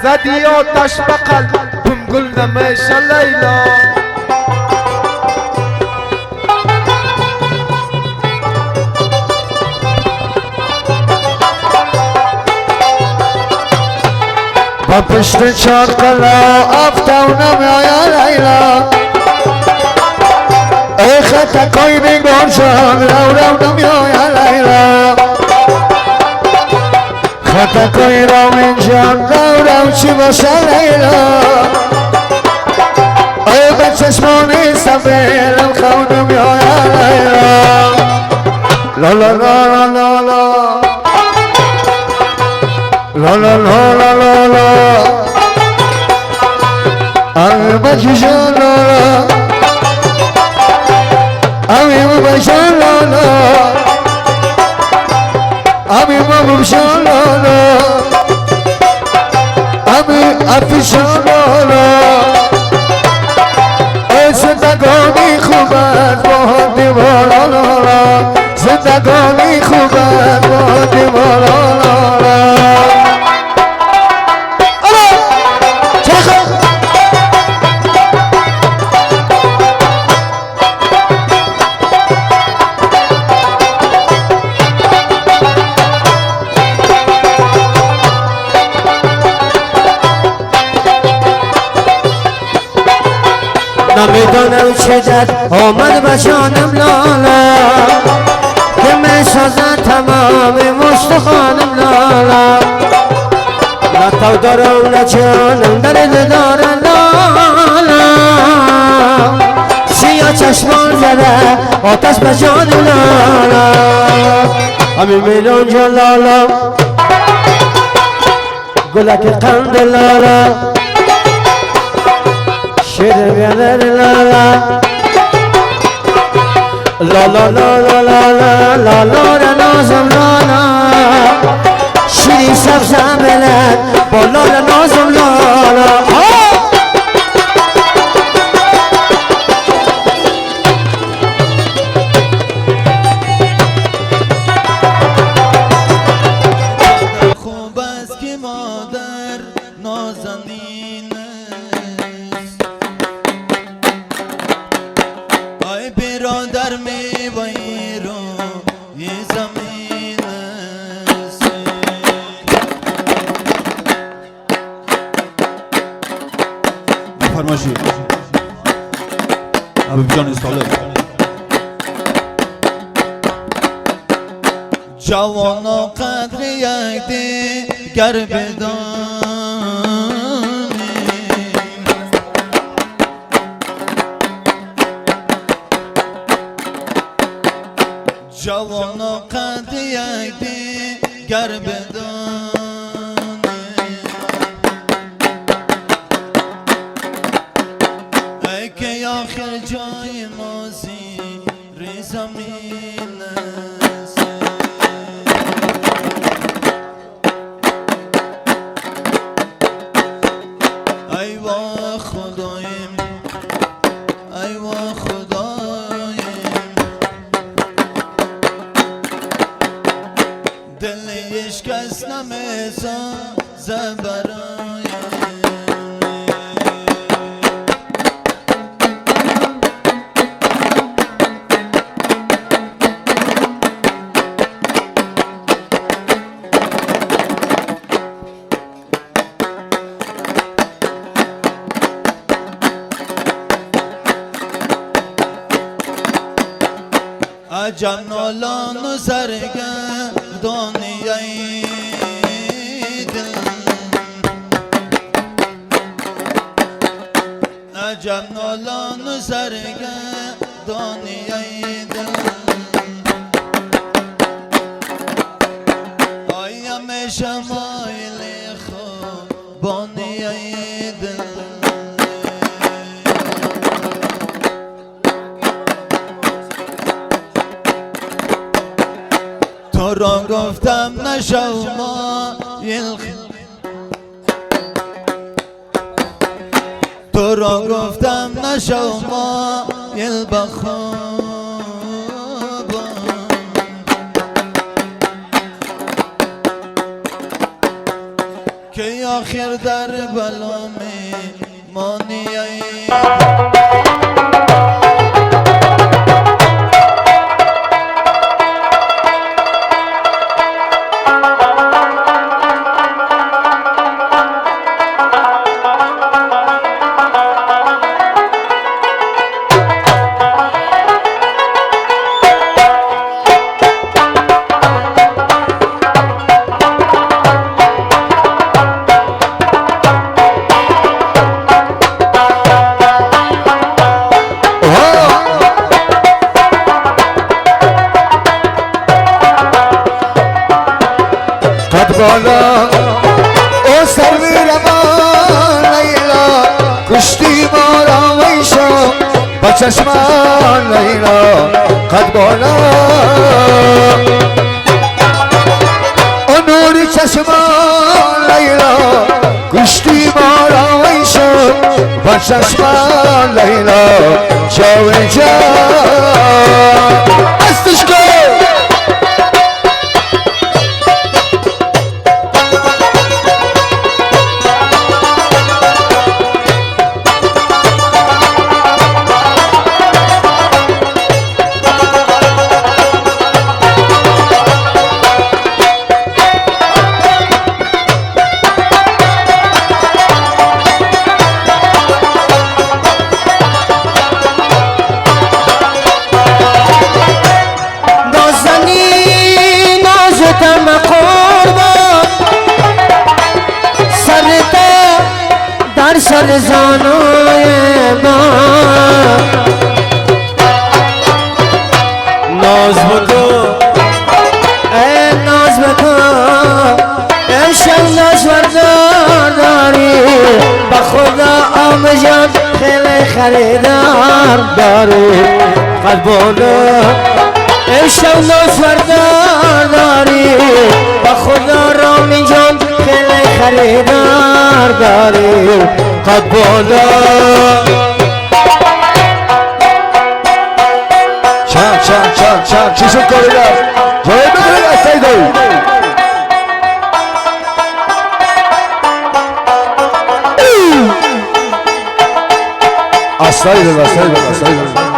زدی آتش به قلبم گل نمیشه لیلا با پشت چار قلا افتونم یا لیلا ای خطکای نگار شد رو یا لیلا خطکای رامین جان رو چی باشه لیلا ای به چشمانی سفیرم خونم یا لیلا لا لا لا لا لا لا لا لا لا لا لا ای بچشان لا لا ای بچشان لا لا ای بچشان لا لا ای افشان لا لا ای زندگانی خوبت با دیوارا لا لا زندگانی خوبت با دیوارا لا لا نمیدانم چه دد آمد به جانم لالا که میسازد تمام مستخانم لالا نه تو دارم نه جانم درد دارم لالا سیاه چشمان زده آتش به جانم لالا همین میلون جان لالا گلک قند لالا شیر بیادر لالا لالا لالا لالا لالا نازم لالا شیری سبزم بلد با لالا نازم لالا خوب است که مادر نازنین ای برادر میوهی رو یه زمین است فرماشی حبیب جان استالب جوانا قدر یک دیگر بدانی جوانا قدر یک دیگر بدانی ای که آخر جای ما زیر زمین است ای وا خدایم ای وا خدایم دل عشق از نمیسازه برایم عجب نالان و سرگردانی ای دل عجب نالان و سرگردانی ای دل آی همیشه مایل خوبانی ای دل تو را گفتم نشو مایل تو را گفتم نشو مایل بخوابم که آخر در بلا میمانی بالا او سروی روان لیلا کشتی ما را ویشا با چشمان لیلا قد بالا او نوری چشمان لیلا کشتی ما را ویشا با چشمان لیلا جا جا استش کن سر زانوی ما ناز بکن ای ناز بکن امشب ناز بردار داری با خدا آم جان خیلی خریدار داری قد بالا امشب ناز بردار داری با خدا رام جان خیلی خریدار داری قد بالا چند چی شد کاری رفت جای بگرد از سیدایی اصلایی بگرد